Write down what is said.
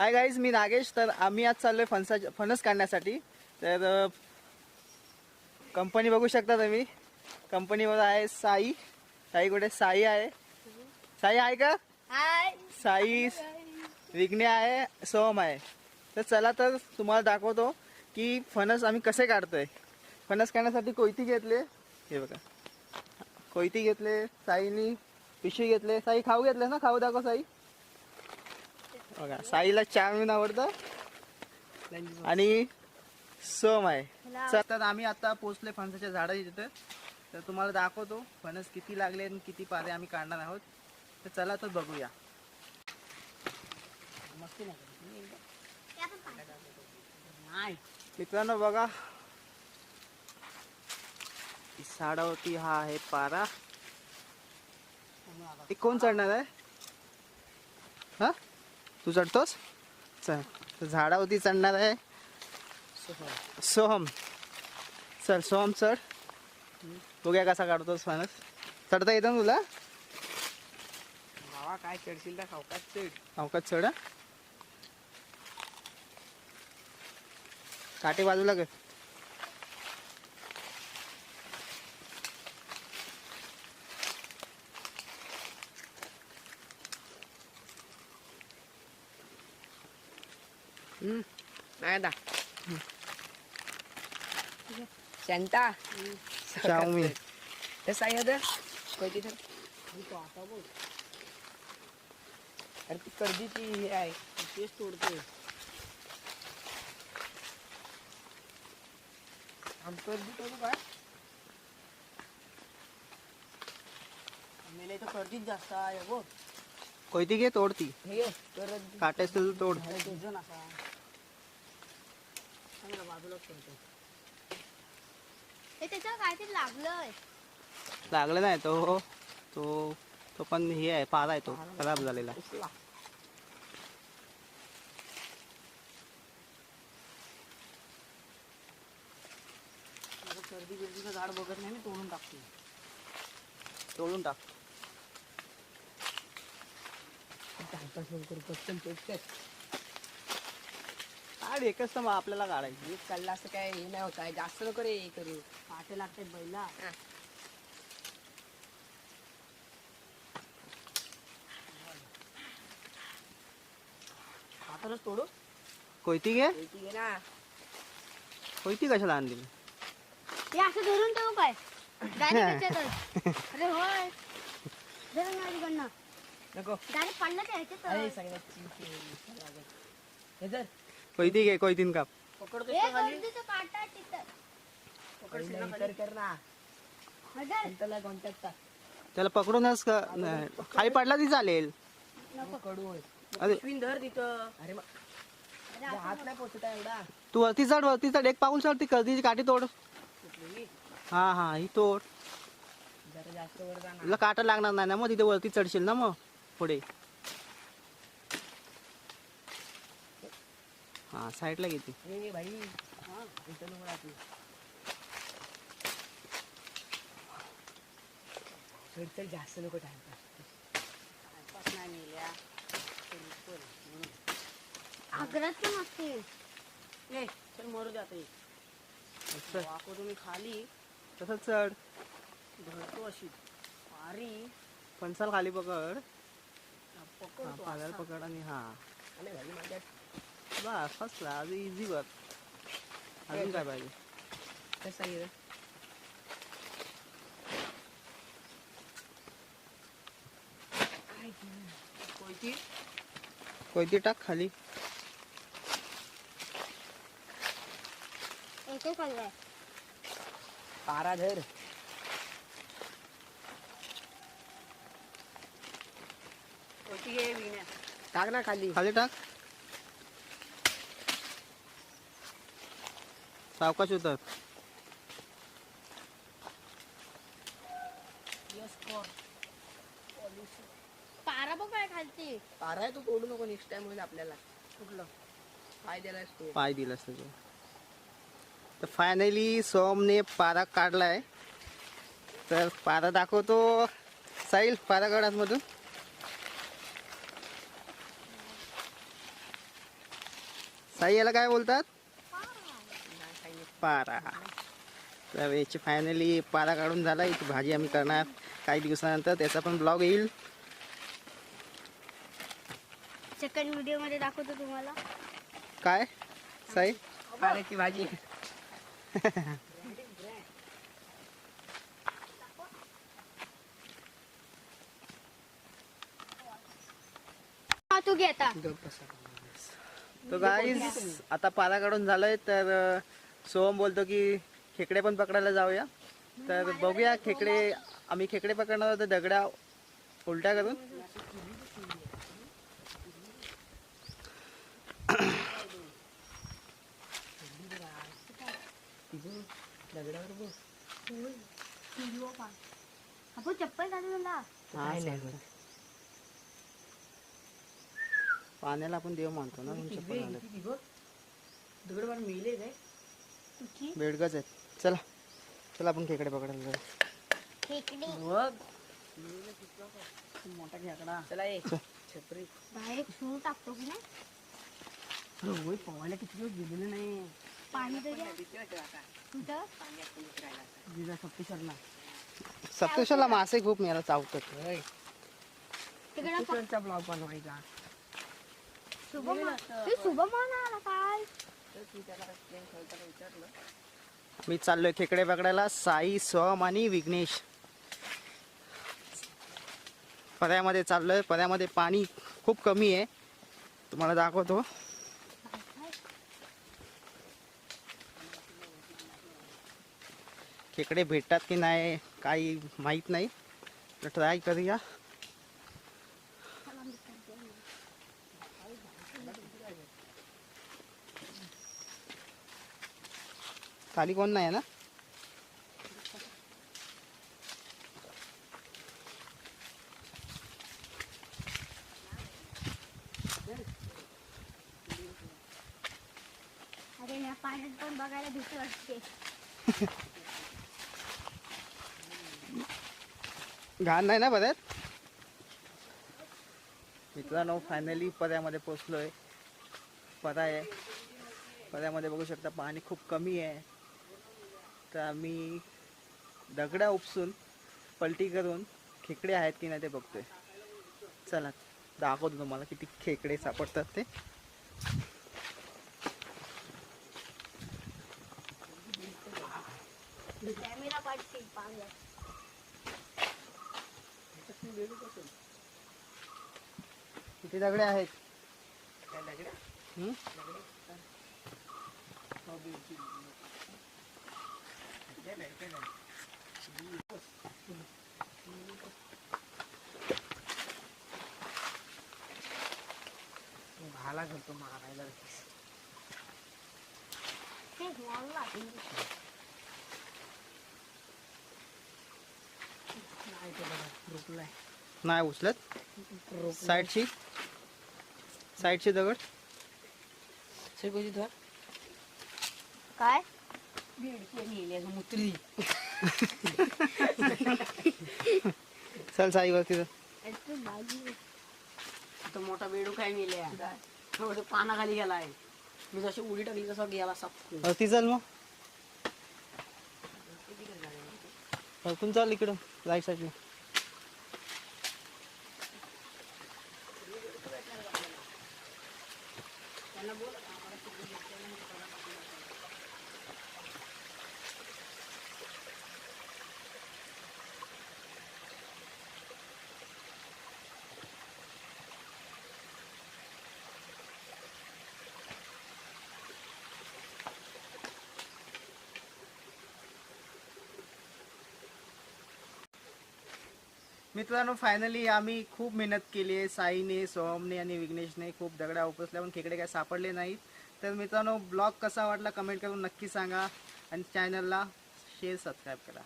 Hi guys, मी नागेश. तर आम्ही आज चाललोय फणस काढण्यासाठी. तर कंपनी बघू शकता तुम्ही. कंपनीवर आहे साई. साई कुठे? साई आहे. साई आहे का? हाय. साई, विघ्ने आहे, सोम आहे. तर चला तर तुम्हाला दाखवतो की फणस आम्ही कसे काढतोय. फणस काढण्यासाठी कोयती घेतले. हे बघा, कोयती घेतले. साईनी पिशवी घेतले. साई खाऊ घेतले ना? खाऊ दाखव साई. बघा, साईला चाऊमिन आवडतं आणि सोम आहे. तर आम्ही आता पोहोचले फणसाच्या झाडा तिथे. तर तुम्हाला दाखवतो फणस किती लागले आणि किती पारे आम्ही काढणार आहोत. तर चला तर बघूया. मित्रांनो बघा, झाडावरती हा आहे पारा. हे कोण चढणार आहे? हा, तू चढतोस? चल, तर झाडावरती चढणार आहे सोहम. चल सोहम चढ, बघूया कसा काढतोस फणस. चढता येतं ना तुला? बाबा काय चढशील तर खावकात चढ. अवकाश चढ. काटे बाजूला कर. नाही दा शांता चाऊमिन. कसं आहे आता कोयती तर अरे ती कर्दीची हे आहे तेच तोडते. कर्दी तोडू काय? मेले तर कर्दीच जास्त आहे बघ. कोयती घे, तोडती. हे कर्दी काटे असतील तर तोड. दोन असा चांगला बाजूलाच करतो. हे त्याच्यावर काहीतरी लागलंय. लागलं नाही तो. तो तो पण हे आहे, पारा आहे, तो खराब झालेला. कर्दी बिर्दीचं झाड बघत नाही, मी तोडून टाकतो. तोडून टाक. काढ एकच तर मग आपल्याला काढायची. एक काढला असं काय हे नाही होत आहे. जास्त नको रे करू. पाटे लागतात बैला. हातानच तोडू. कोयती घे. घे ना. कोयती कशाला आणली? हे असं धरून ठेवू काय? डायरेक्ट त्याच्यातच. अरे होय, धरून माझ्याकडनं नको. डायरेक्ट पडलं ते अरे ह्याच्यात. सगळ्यात हे जर कोयती घे, कोयतीन काप. पकडतो हे खाली. गर्दीचं काटा तिथं. पकडशील ना खाली. कर ना. हजर. त्याला कॉन्टॅक्ट टाक. त्याला पकडूनच खाली पडला ती चालेल. नको कडू होय. अरे पिन धर तिथं. अरे मग हात नाही पोचत आहे एवढा. तू वरती चढ, वरती चढ. एक पाऊल चढ, ती कर्दीची काठी तोड. कुठली? हा हा, ही तोड. जरा जास्त वर जा ना. तुला काटा लागणार नाही ना मग. तिथे वरती चढशील ना मग पुढे. हा, साईडला घेते. ये भाई. हा इथं नको राहते. चढ जास्त नको टाइमपास नाही मिळल्या. आग्रात पण असते. ए चल मरू जाते. वाको तुम्ही खाली तसंच चढ. धरतो अशी पारी. फणसाल खाली पकड. पकडतो पाल्याला पकड आणि हा अरे भाई माझ्या बस फसला. अजून इझी बघ. अजून काय पाहिजे? कसं आहे कोयती. कोयती टाक खाली. एकच पडलंय. पारा धर. कोयती घे विण्या. टाक ना खाली. खाली टाक. सावकाश उतर. पारा बघ काय खालती. पारा आहे तू तोडू नको. नेक्स्ट टाइम होईल आपल्याला. कुठलं पाय द्यायला तू. पाय दिलास तुझं. तर फायनली सोमने पारा काढलाय. तर पारा दाखवतो. साहिल, पारा काढ मधून. साई याला काय बोलतात? पारा. तर याची फायनली पारा काढून झाला. याची भाजी आम्ही करणार काही दिवसानंतर, त्याचा पण ब्लॉग येईल. सेकंड व्हिडिओ मध्ये दाखवतो तुम्हाला. काय साई? पाऱ्याची भाजी. तू घे आता. तो गाईज आता पारा काढून झालाय. तर सोहम बोलतो की खेकडे पण पकडायला जाऊया. तर बघूया खेकडे. आम्ही खेकडे पकडणार होतो दगड्या उलट्या करून. आपण चप्पल घालून ला. पाण्याला आपण देव मानतो ना, म्हणून चप्पल घालत. दगड पण मिळले काय बेडगच आहेत. चला चला आपण खेकडे पकडायला जाऊ. खेकडी बघ. मोठा खेकडा. चला ये छपरी. डायरेक्ट सूर टाकतो की नाही. होय, पोहायला किती दिवस गेलेले नाही. पाणी तर घ्या. कुठं? जिजा सप्तेश्वरला. सप्तेश्वरला मासे खूप मिळाला चावतात. तिकडं ब्लॉग बनवायचा. शुभम आला काय? मी चाललोय खेकडे पकडायला. साई, सोहम आणि विघ्नेश पर्यामध्ये चाललोय. पर्यामध्ये पाणी खूप कमी आहे, तुम्हाला दाखवतो. खेकडे भेटतात की नाही काही माहित नाही, ट्राय करूया. खाली कोण नाही आहे ना? अरे ह्या पाण्यात पण बघायला भीती वाटते. घाण नाही ना बऱ्यात? मित्रांनो फायनली पर्यामध्ये पोचलोय. पर्या आहे, पर्यामध्ये बघू शकता पाणी खूप कमी आहे. तर आम्ही दगड्या उपसून पलटी करून खेकडे आहेत की नाही ते बघतोय. चला दाखवतो तुम्हाला किती खेकडे सापडतात ते. कॅमेरा पाडशील पाण्यात. किती दगडे आहेत? भाला घालतो मारायला. ते वाळला. नाही ते बघा रुकलाय. नाही उचलत. साईडची दगड. शेकोची धर. काय? बेडकी नेली असं मुत्री. चल साईवरती जा. तो मोठा बेडू काय नेल्या. पानाखाली गेलाय. मी जशी उडी टाकली तसा गेला साप. वरती चल मग. वरतून चाल इकडं राईट साईडला. मित्रांनो फायनली आम्ही खूप मेहनत केली आहे. साईने, सोहमने आणि विघ्नेशने खूप दगडा उपसल्या पण खेकडे काय सापडले नाहीत. तर मित्रांनो ब्लॉग कसा वाटला कमेंट करून नक्की सांगा आणि चॅनलला शेअर सबस्क्राईब करा.